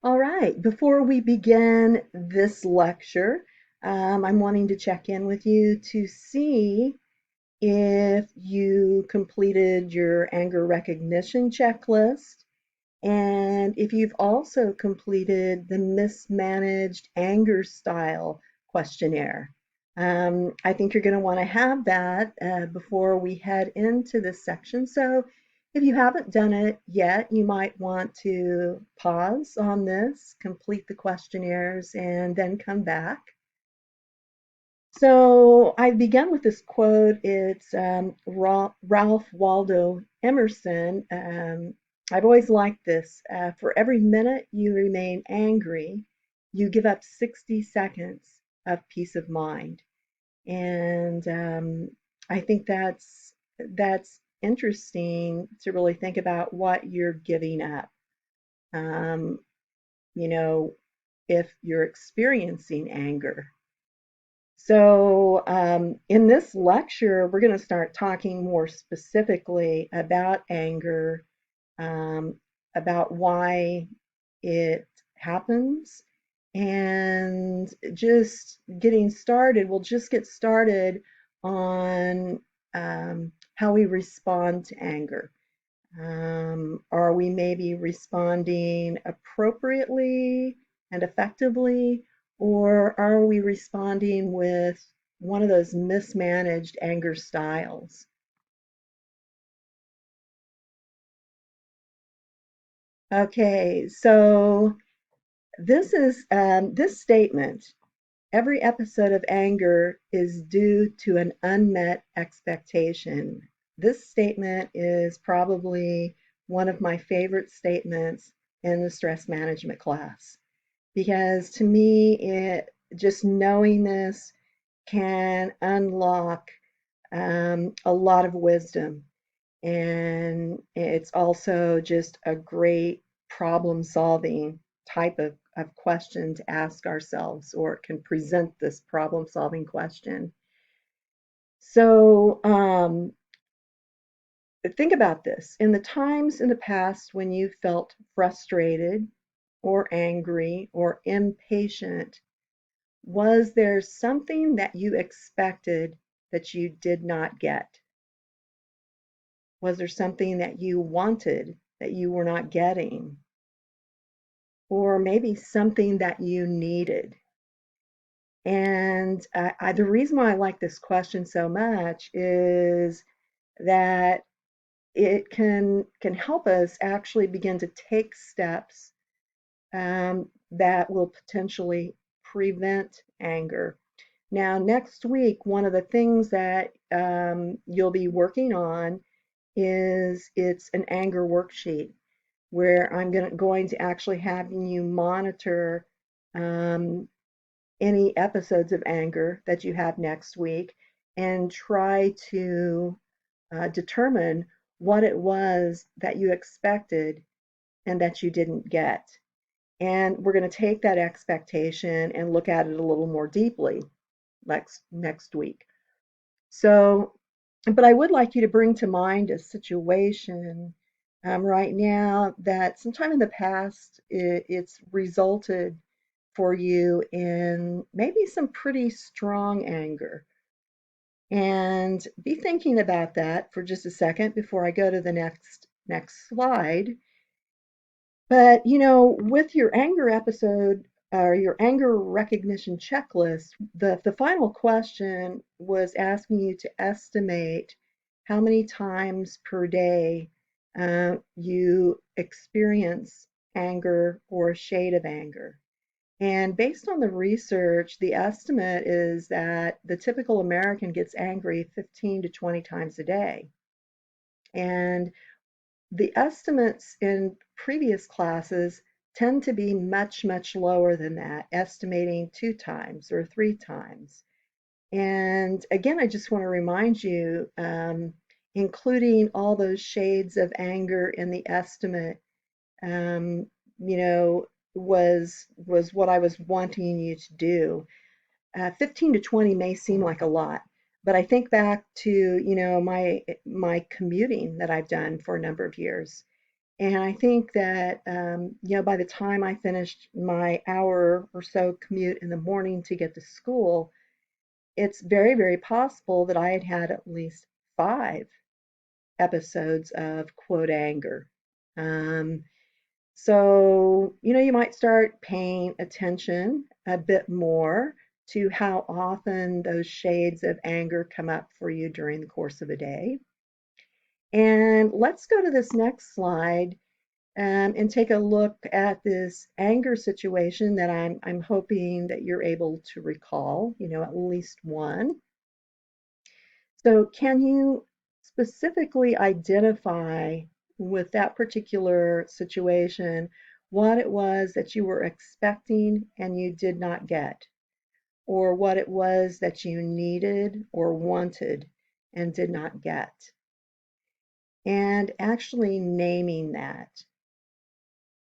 All right, before we begin this lecture, I'm wanting to check in with you to see if you completed your anger recognition checklist and if you've also completed the mismanaged anger style questionnaire. I think you're going to want to have that before we head into this section. So if you haven't done it yet, you might want to pause on this, complete the questionnaires, and then come back. So I began with this quote. It's Ralph Waldo Emerson. I've always liked this. For every minute you remain angry, you give up 60 seconds of peace of mind. And I think that's interesting to really think about what you're giving up. Um, you know, if you're experiencing anger. So, in this lecture, we're going to start talking more specifically about anger, um, about why it happens, and just getting started. We'll just get started on how we respond to anger. Are we maybe responding appropriately and effectively, or are we responding with one of those mismanaged anger styles? Okay, so this statement. Every episode of anger is due to an unmet expectation. This statement is probably one of my favorite statements in the stress management class because to me, it just knowing this can unlock a lot of wisdom. And it's also just a great problem solving type of question to ask ourselves, or it can present this problem solving question. So think about this. In the times in the past when you felt frustrated or angry or impatient, was there something that you expected that you did not get? Was there something that you wanted that you were not getting? Or maybe something that you needed? And the reason why I like this question so much is that it can help us actually begin to take steps that will potentially prevent anger. Now, next week, one of the things that you'll be working on is it's an anger worksheet where I'm going to actually have you monitor um, any episodes of anger that you have next week and try to determine what it was that you expected and that you didn't get. And we're going to take that expectation and look at it a little more deeply next week. So, but I would like you to bring to mind a situation right now that sometime in the past it's resulted for you in maybe some pretty strong anger. And be thinking about that for just a second before I go to the next slide. But with your anger episode or your anger recognition checklist, the final question was asking you to estimate how many times per day you experience anger or a shade of anger. And based on the research, the estimate is that the typical American gets angry 15 to 20 times a day. And the estimates in previous classes tend to be much, much lower than that, estimating 2 times or 3 times. And again, I just want to remind you, including all those shades of anger in the estimate, um, you know, was what I was wanting you to do. 15 to 20 may seem like a lot, but I think back to my commuting that I've done for a number of years, And I think that, by the time I finished my hour or so commute in the morning to get to school, it's very, very possible that I had had at least 5 episodes of quote anger. Um, so, you might start paying attention a bit more to how often those shades of anger come up for you during the course of a day. And let's go to this next slide, and take a look at this anger situation that I'm hoping that you're able to recall, at least one. So, can you specifically identify with that particular situation what it was that you were expecting and you did not get, or what it was that you needed or wanted and did not get? And actually naming that.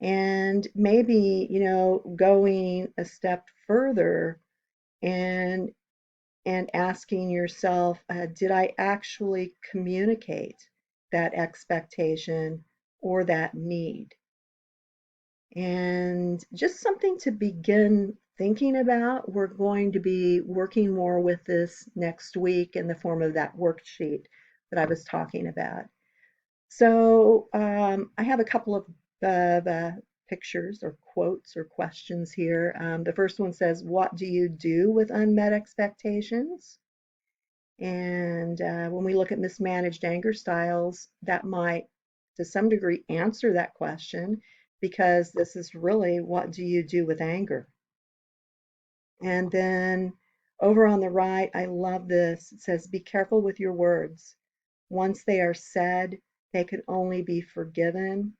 And maybe, going a step further and asking yourself, did I actually communicate that expectation or that need? And just something to begin thinking about. We're going to be working more with this next week in the form of that worksheet that I was talking about. So I have a couple of pictures or quotes or questions here. The first one says, "What do you do with unmet expectations?" And when we look at mismanaged anger styles, that might, to some degree, answer that question, because this is really, what do you do with anger? And then over on the right, I love this. It says, "Be careful with your words. Once they are said, they can only be forgiven,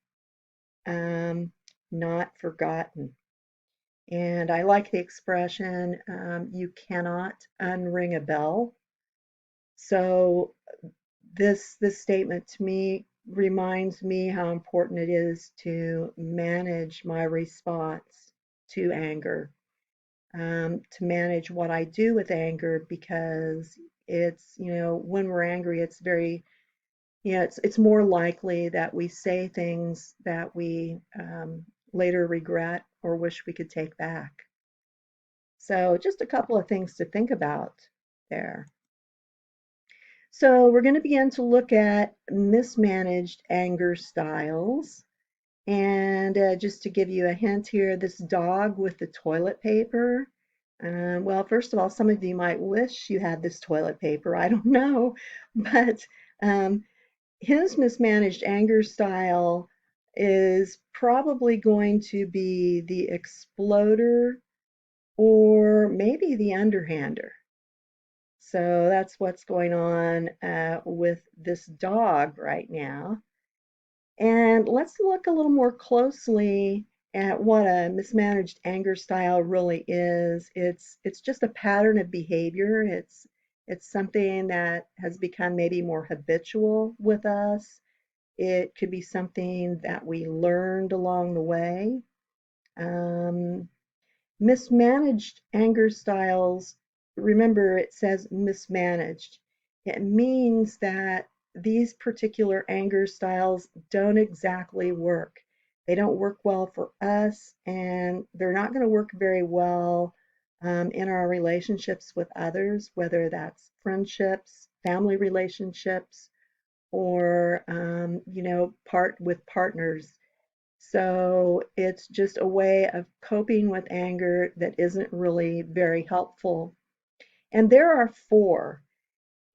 um, not forgotten." And I like the expression, you cannot unring a bell. So this statement to me reminds me how important it is to manage my response to anger, to manage what I do with anger, because it's, when we're angry, it's very, it's more likely that we say things that we later regret or wish we could take back. So just a couple of things to think about there. So we're going to begin to look at mismanaged anger styles. And just to give you a hint here, this dog with the toilet paper. Well, first of all, some of you might wish you had this toilet paper. I don't know. But um, his mismanaged anger style is probably going to be the exploder or maybe the underhander. So that's what's going on with this dog right now. And let's look a little more closely at what a mismanaged anger style really is. It's just a pattern of behavior. It's something that has become maybe more habitual with us. It could be something that we learned along the way. Um, Mismanaged anger styles, remember it says mismanaged. It means that these particular anger styles don't exactly work. They don't work well for us, and they're not going to work very well in our relationships with others, whether that's friendships, family relationships, or part with partners. So it's just a way of coping with anger that isn't really very helpful. And there are 4.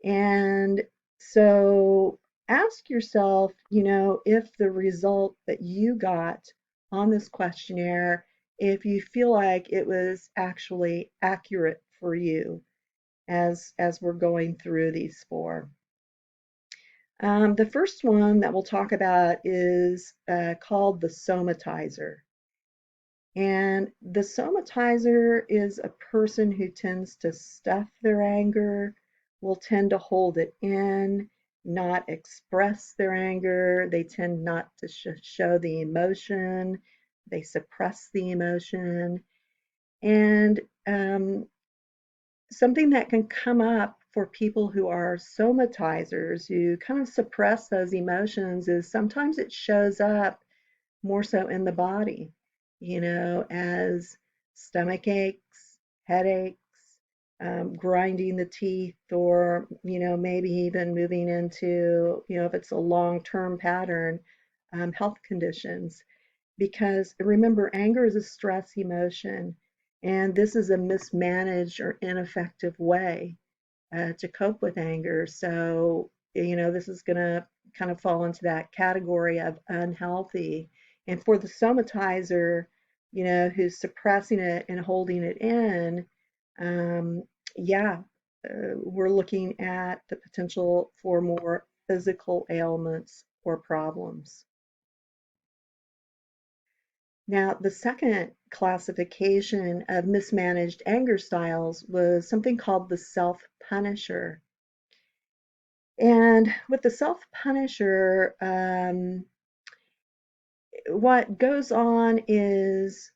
And so ask yourself, if the result that you got on this questionnaire, if you feel like it was actually accurate for you as we're going through these 4. The first one that we'll talk about is called the somatizer. And the somatizer is a person who tends to stuff their anger, will tend to hold it in, not express their anger. They tend not to show the emotion, they suppress the emotion. And something that can come up for people who are somatizers, who kind of suppress those emotions, is sometimes it shows up more so in the body, as stomach aches, headaches, grinding the teeth, or, maybe even moving into, if it's a long-term pattern, health conditions. Because remember, anger is a stress emotion, and this is a mismanaged or ineffective way to cope with anger. So, this is going to kind of fall into that category of unhealthy. And for the somatizer, who's suppressing it and holding it in, um, yeah, we're looking at the potential for more physical ailments or problems. Now, the second classification of mismanaged anger styles was something called the self-punisher. And with the self-punisher, what goes on is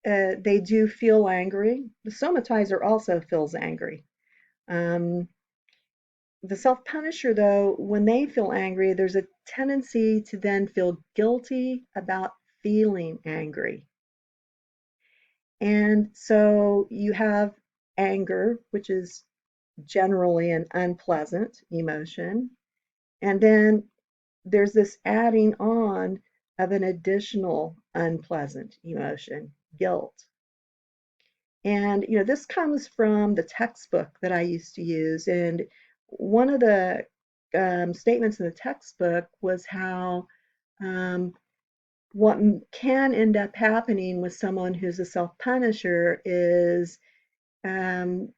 they do feel angry. The somatizer also feels angry. Um, the self-punisher, though, when they feel angry, there's a tendency to then feel guilty about feeling angry. And so you have anger, which is generally an unpleasant emotion. And then there's this adding on of an additional unpleasant emotion, guilt. And, this comes from the textbook that I used to use. And one of the statements in the textbook was how what can end up happening with someone who's a self-punisher is um,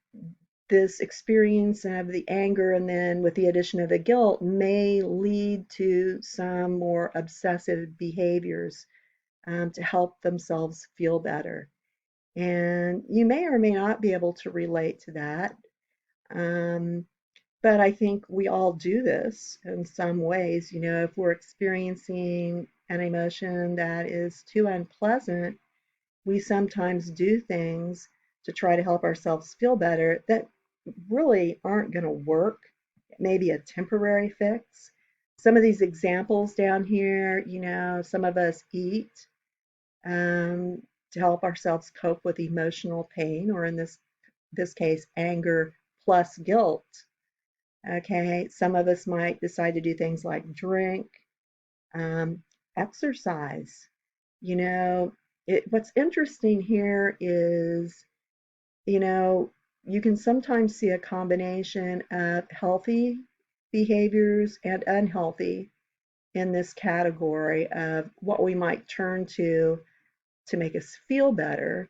this experience of the anger, and then with the addition of the guilt, may lead to some more obsessive behaviors to help themselves feel better. And you may or may not be able to relate to that. Um, but I think we all do this in some ways. If we're experiencing an emotion that is too unpleasant, we sometimes do things to try to help ourselves feel better that really aren't going to work. It may be a temporary fix. Some of these examples down here, some of us eat to help ourselves cope with emotional pain, or in this case, anger plus guilt. Okay, some of us might decide to do things like drink, um, exercise. You know, what's interesting here is, you know, you can sometimes see a combination of healthy behaviors and unhealthy in this category of what we might turn to make us feel better.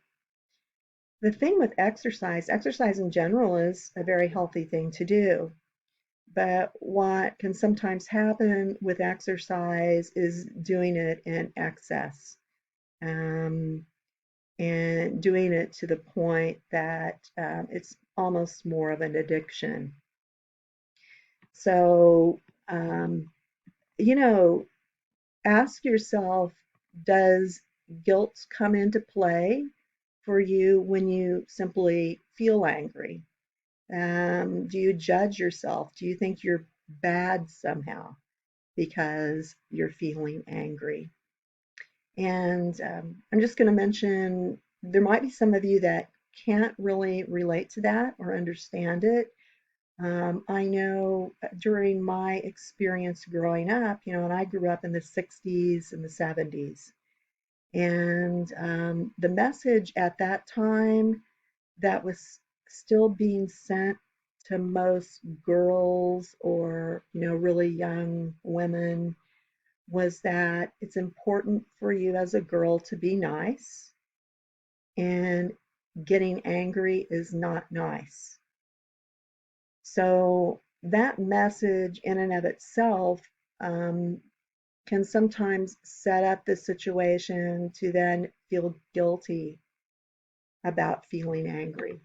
The thing with exercise in general is a very healthy thing to do. But what can sometimes happen with exercise is doing it in excess, um, and doing it to the point that it's almost more of an addiction. So, um, you know, ask yourself, does guilt come into play for you when you simply feel angry? Do you judge yourself? Do you think you're bad somehow because you're feeling angry? And I'm just going to mention there might be some of you that can't really relate to that or understand it. I know during my experience growing up, and I grew up in the 60s and the 70s, and the message at that time that was still being sent to most girls, or really young women, was that it's important for you as a girl to be nice, and getting angry is not nice. So that message in and of itself um, can sometimes set up the situation to then feel guilty about feeling angry.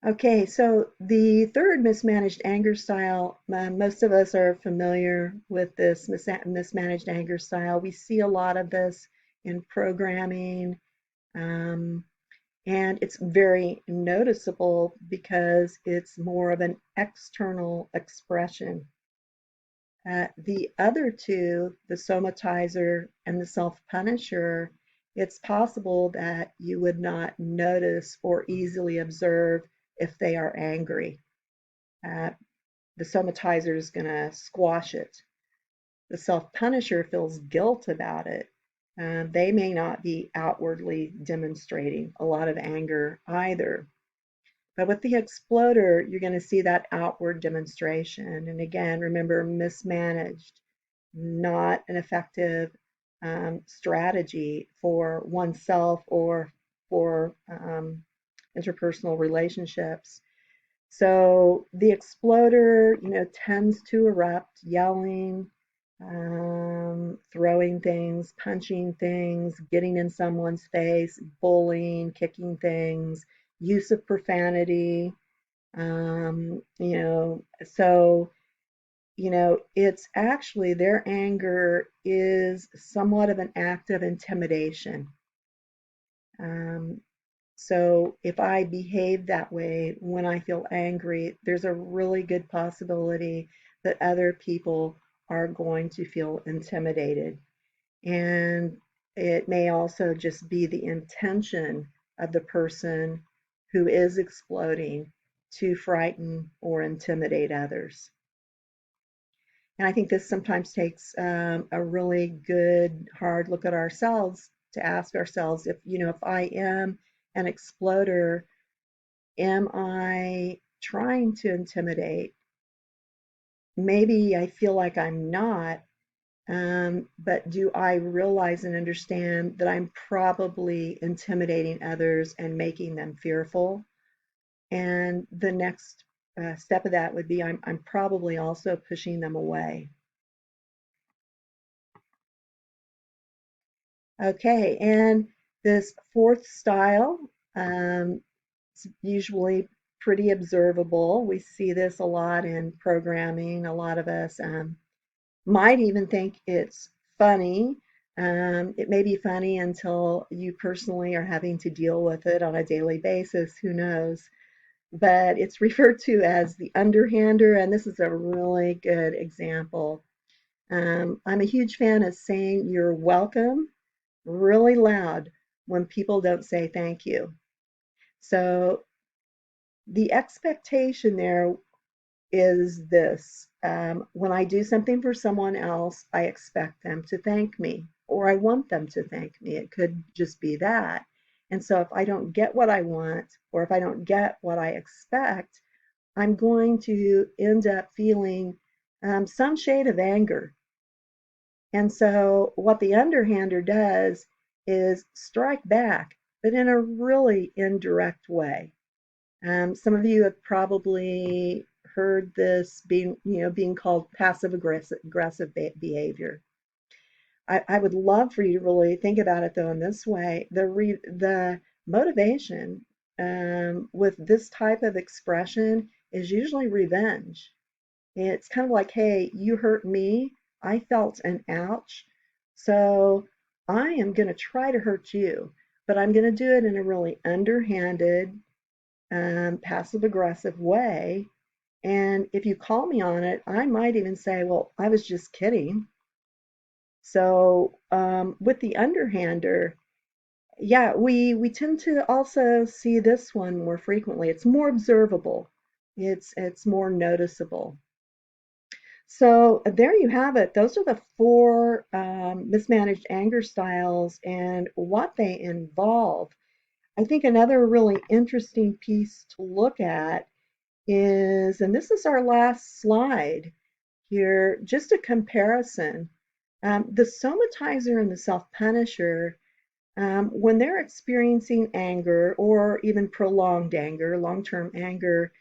Okay, so the third mismanaged anger style, most of us are familiar with this mismanaged anger style. We see a lot of this in programming, And it's very noticeable because it's more of an external expression. The other two, the somatizer and the self-punisher, it's possible that you would not notice or easily observe if they are angry. Uh, the somatizer is going to squash it. The self-punisher feels guilt about it. They may not be outwardly demonstrating a lot of anger either. But with the exploder, you're going to see that outward demonstration. And again, remember, mismanaged, not an effective strategy for oneself or for interpersonal relationships. So the exploder, tends to erupt, yelling, throwing things, punching things, getting in someone's face, bullying, kicking things, use of profanity. So it's actually their anger is somewhat of an act of intimidation. Um, so if I behave that way when I feel angry, there's a really good possibility that other people are going to feel intimidated. And it may also just be the intention of the person who is exploding to frighten or intimidate others. And I think this sometimes takes a really good hard look at ourselves to ask ourselves if I am an exploder, am I trying to intimidate? Maybe I feel like I'm not, but do I realize and understand that I'm probably intimidating others and making them fearful? And the next step of that would be I'm probably also pushing them away. Okay, and this fourth style, it's usually pretty observable. We see this a lot in programming. A lot of us might even think it's funny. It may be funny until you personally are having to deal with it on a daily basis. Who knows? But it's referred to as the underhander, and this is a really good example. I'm a huge fan of saying you're welcome really loud when people don't say thank you. So the expectation there is this. When I do something for someone else, I expect them to thank me, or I want them to thank me. It could just be that. And so if I don't get what I want, or if I don't get what I expect, I'm going to end up feeling some shade of anger. And so what the underhander does is strike back, but in a really indirect way. Some of you have probably heard this being called passive aggressive behavior. I would love for you to really think about it though in this way. The motivation with this type of expression is usually revenge. It's kind of like, hey, you hurt me. I felt an ouch. So I am going to try to hurt you, but I'm going to do it in a really underhanded, passive aggressive way. And if you call me on it, I might even say, well, I was just kidding. So with the underhander, yeah, we tend to also see this one more frequently. It's more observable. It's more noticeable. So there you have it. Those are the four mismanaged anger styles and what they involve. I think another really interesting piece to look at is, and this is our last slide here, just a comparison. The somatizer and the self-punisher, when they're experiencing anger or even prolonged anger, long-term anger,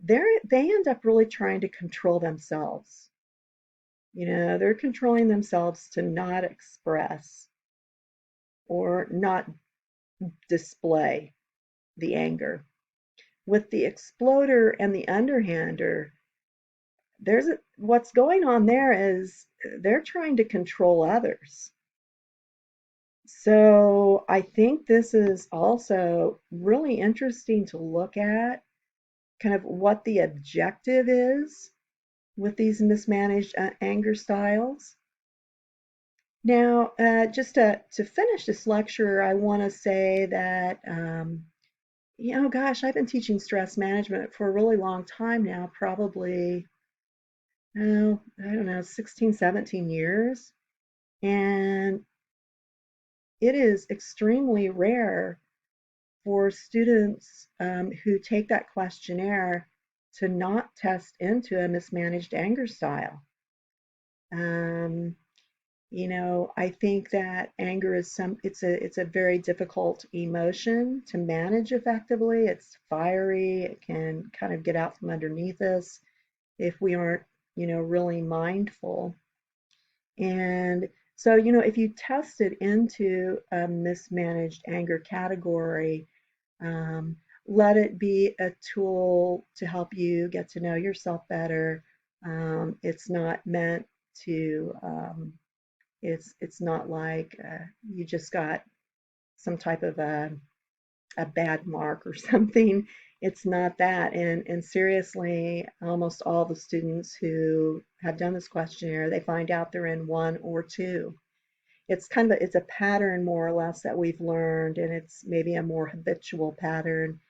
they end up really trying to control themselves. They're controlling themselves to not express or not display the anger. With the exploder and the underhander, what's going on there is they're trying to control others. So I think this is also really interesting to look at, kind of what the objective is with these mismanaged anger styles. Now, just to finish this lecture, I want to say that, gosh, I've been teaching stress management for a really long time now, probably, oh, I don't know, 16, 17 years. And it is extremely rare for students who take that questionnaire to not test into a mismanaged anger style. Um, I think that anger is it's a very difficult emotion to manage effectively. It's fiery. It can kind of get out from underneath us if we aren't, really mindful. And so, if you test it into a mismanaged anger category, um, let it be a tool to help you get to know yourself better. It's not meant to, it's not like you just got some type of a bad mark or something. It's not that. And seriously, almost all the students who have done this questionnaire, they find out they're in one or two. It's a pattern more or less that we've learned, and it's maybe a more habitual pattern.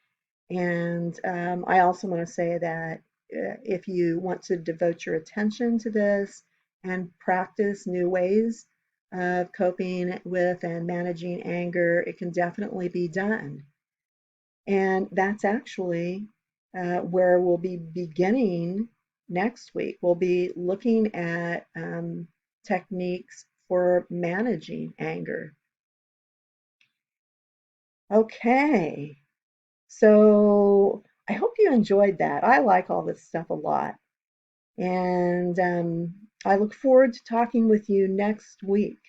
And I also want to say that if you want to devote your attention to this and practice new ways of coping with and managing anger, it can definitely be done. And that's actually where we'll be beginning next week. We'll be looking at techniques for managing anger. Okay, so I hope you enjoyed that. I like all this stuff a lot. And I look forward to talking with you next week.